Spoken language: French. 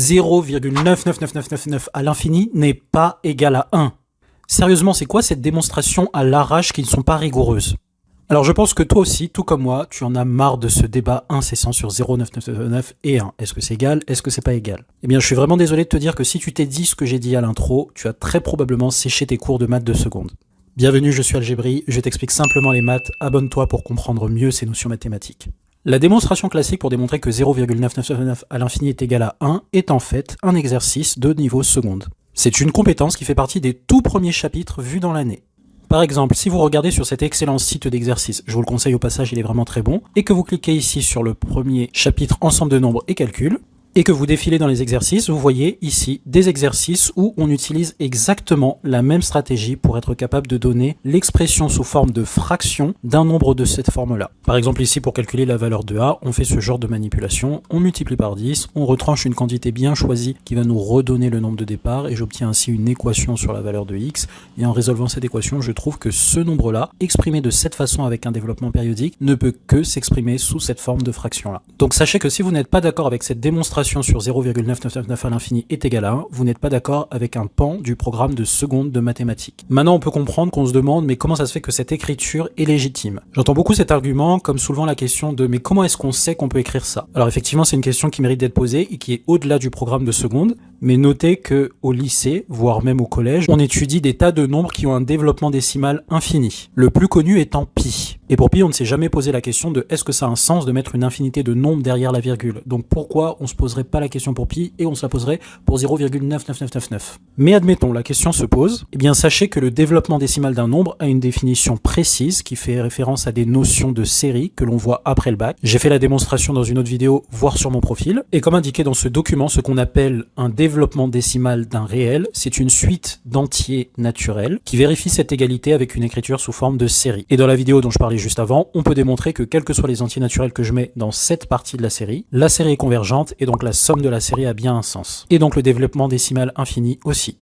0,99999 à l'infini n'est pas égal à 1. Sérieusement, c'est quoi cette démonstration à l'arrache qui ne sont pas rigoureuses? Alors je pense que toi aussi, tout comme moi, tu en as marre de ce débat incessant sur 0,99999 et 1. Est-ce que c'est égal? Est-ce que c'est pas égal? Eh bien, je suis vraiment désolé de te dire que si tu t'es dit ce que j'ai dit à l'intro, tu as très probablement séché tes cours de maths de seconde. Bienvenue, je suis Algébri, je t'explique simplement les maths, abonne-toi pour comprendre mieux ces notions mathématiques. La démonstration classique pour démontrer que 0,9999 à l'infini est égal à 1 est en fait un exercice de niveau seconde. C'est une compétence qui fait partie des tout premiers chapitres vus dans l'année. Par exemple, si vous regardez sur cet excellent site d'exercice, je vous le conseille au passage, il est vraiment très bon, et que vous cliquez ici sur le premier chapitre ensemble de nombres et calculs, et que vous défilez dans les exercices, vous voyez ici des exercices où on utilise exactement la même stratégie pour être capable de donner l'expression sous forme de fraction d'un nombre de cette forme-là. Par exemple ici, pour calculer la valeur de A, on fait ce genre de manipulation, on multiplie par 10, on retranche une quantité bien choisie qui va nous redonner le nombre de départ, et j'obtiens ainsi une équation sur la valeur de x, et en résolvant cette équation, je trouve que ce nombre-là, exprimé de cette façon avec un développement périodique, ne peut que s'exprimer sous cette forme de fraction-là. Donc sachez que si vous n'êtes pas d'accord avec cette démonstration sur 0,999 à l'infini est égal à 1, vous n'êtes pas d'accord avec un pan du programme de seconde de mathématiques. Maintenant, on peut comprendre qu'on se demande, mais comment ça se fait que cette écriture est légitime? J'entends beaucoup cet argument, comme souvent la question de, mais comment est-ce qu'on sait qu'on peut écrire ça? Alors effectivement, c'est une question qui mérite d'être posée et qui est au-delà du programme de seconde, mais notez que au lycée, voire même au collège, on étudie des tas de nombres qui ont un développement décimal infini. Le plus connu étant pi. Et pour pi, on ne s'est jamais posé la question de est-ce que ça a un sens de mettre une infinité de nombres derrière la virgule? Donc pourquoi on se poserait pas la question pour pi et on se la poserait pour 0,99999? Mais admettons, la question se pose, eh bien sachez que le développement décimal d'un nombre a une définition précise qui fait référence à des notions de série que l'on voit après le bac. J'ai fait la démonstration dans une autre vidéo, voire sur mon profil. Et comme indiqué dans ce document, ce qu'on appelle un développement décimal d'un réel, c'est une suite d'entiers naturels qui vérifie cette égalité avec une écriture sous forme de série. Et dans la vidéo dont je parlais juste avant, on peut démontrer que quels que soient les entiers naturels que je mets dans cette partie de la série est convergente et donc la somme de la série a bien un sens. Et donc le développement décimal infini aussi.